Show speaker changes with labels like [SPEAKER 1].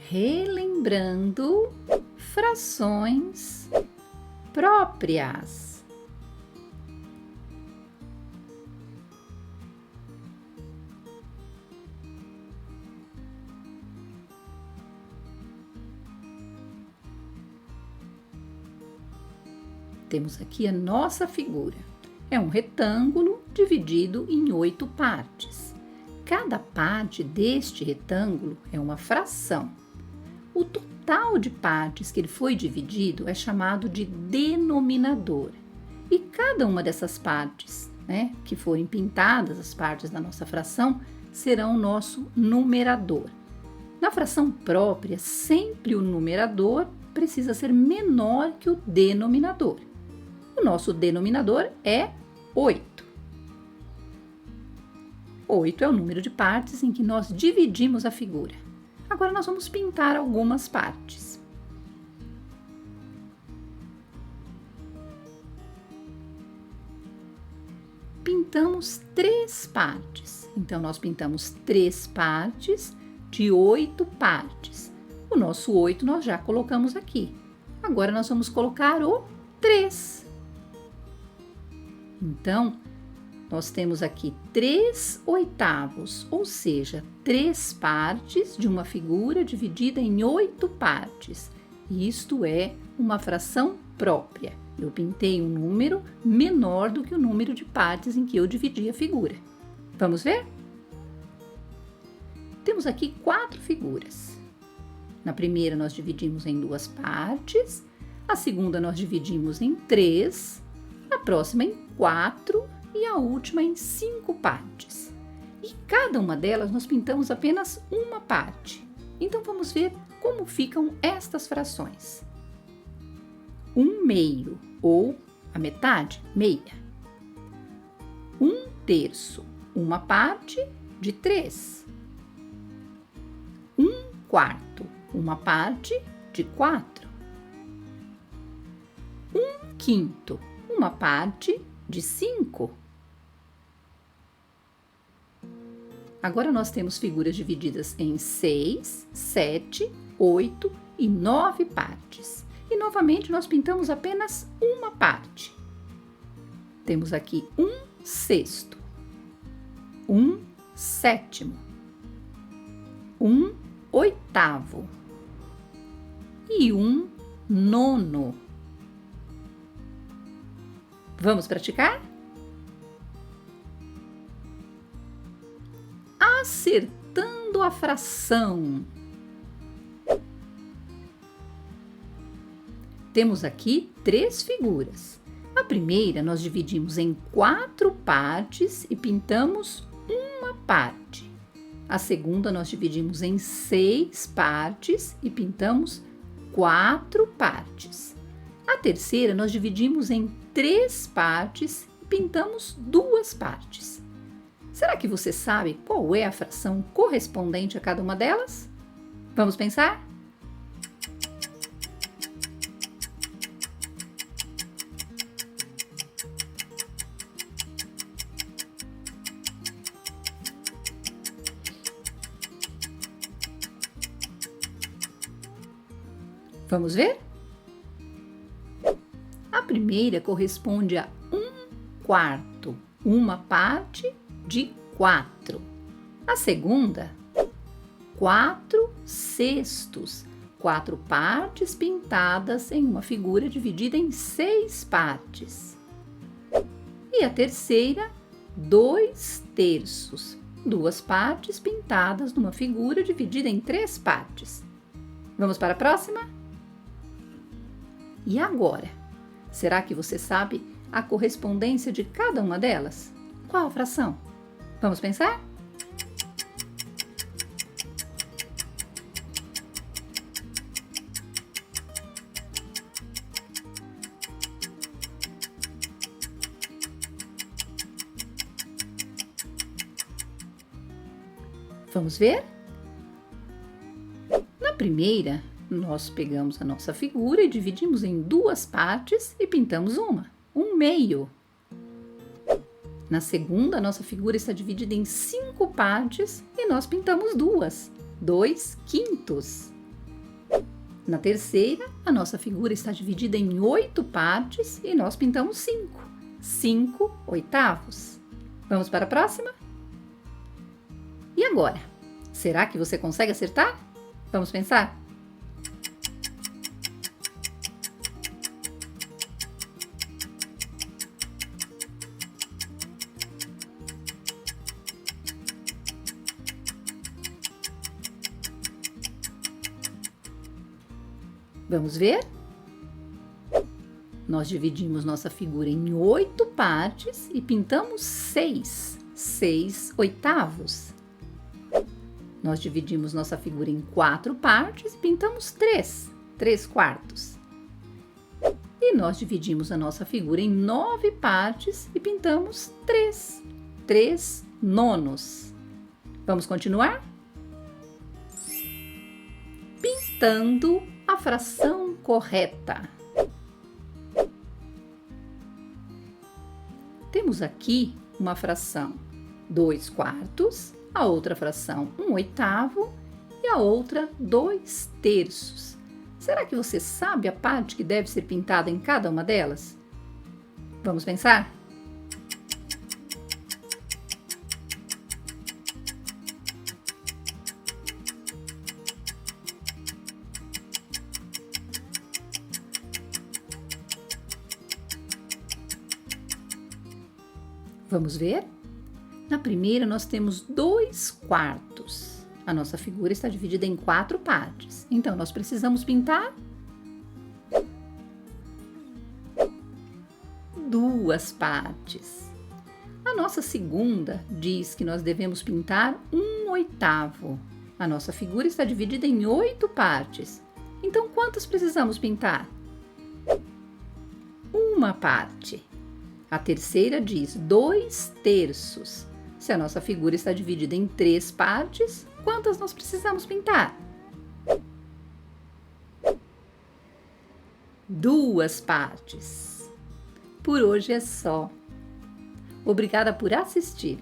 [SPEAKER 1] relembrando frações próprias. Temos aqui a nossa figura. É um retângulo dividido em 8 partes. Cada parte deste retângulo é uma fração. O total de partes que ele foi dividido é chamado de denominador. E cada uma dessas partes, que forem pintadas, as partes da nossa fração, serão o nosso numerador. Na fração própria, sempre o numerador precisa ser menor que o denominador. O nosso denominador é 8. 8 é o número de partes em que nós dividimos a figura. Agora nós vamos pintar algumas partes. Pintamos 3 partes. Então, nós pintamos 3 partes de 8 partes. O nosso 8 nós já colocamos aqui. Agora, nós vamos colocar o 3. Então, nós temos aqui 3/8, ou seja, 3 partes de uma figura dividida em 8 partes. Isto é uma fração própria. Eu pintei um número menor do que o número de partes em que eu dividi a figura. Vamos ver? Temos aqui 4 figuras. Na primeira, nós dividimos em 2 partes. A segunda, nós dividimos em 3. A próxima em 4 e a última em 5 partes. E cada uma delas nós pintamos apenas uma parte. Então vamos ver como ficam estas frações. 1/2 ou a metade, meia. 1/3, uma parte de 3. 1/4, uma parte de 4. 1/5, uma parte de 5. Agora nós temos figuras divididas em 6, 7, 8 e 9 partes. E novamente nós pintamos apenas uma parte. Temos aqui 1/6, 1/7, 1/8 e 1/9. Vamos praticar? Acertando a fração. Temos aqui 3 figuras. A primeira nós dividimos em 4 partes e pintamos uma parte. A segunda nós dividimos em 6 partes e pintamos 4 partes. A terceira nós dividimos em 3 partes e pintamos 2 partes. Será que você sabe qual é a fração correspondente a cada uma delas? Vamos pensar? Vamos ver? A primeira corresponde a 1/4, uma parte de 4. A segunda, 4/6, 4 partes pintadas em uma figura dividida em 6 partes. E a terceira, 2/3, 2 partes pintadas numa figura dividida em 3 partes. Vamos para a próxima? E agora? Será que você sabe a correspondência de cada uma delas? Qual a fração? Vamos pensar? Vamos ver? Na primeira, nós pegamos a nossa figura e dividimos em 2 partes e pintamos uma, 1/2. Na segunda, a nossa figura está dividida em 5 partes e nós pintamos 2, 2/5. Na terceira, a nossa figura está dividida em 8 partes e nós pintamos 5. 5 oitavos. Vamos para a próxima? E agora? Será que você consegue acertar? Vamos pensar? Vamos ver? Nós dividimos nossa figura em 8 partes e pintamos 6 oitavos. Nós dividimos nossa figura em 4 partes e pintamos 3 quartos. E nós dividimos a nossa figura em 9 partes e pintamos 3 nonos. Vamos continuar? Pintando a fração correta. Temos aqui uma fração 2 quartos, a outra fração 1 oitavo e a outra 2 terços. Será que você sabe a parte que deve ser pintada em cada uma delas? Vamos pensar? Vamos ver? Na primeira, nós temos 2 quartos. A nossa figura está dividida em 4 partes. Então, nós precisamos pintar 2 partes. A nossa segunda diz que nós devemos pintar 1 oitavo. A nossa figura está dividida em 8 partes. Então, quantas precisamos pintar? 1 parte. A terceira diz 2 terços. Se a nossa figura está dividida em 3 partes, quantas nós precisamos pintar? 2 partes. Por hoje é só. Obrigada por assistir.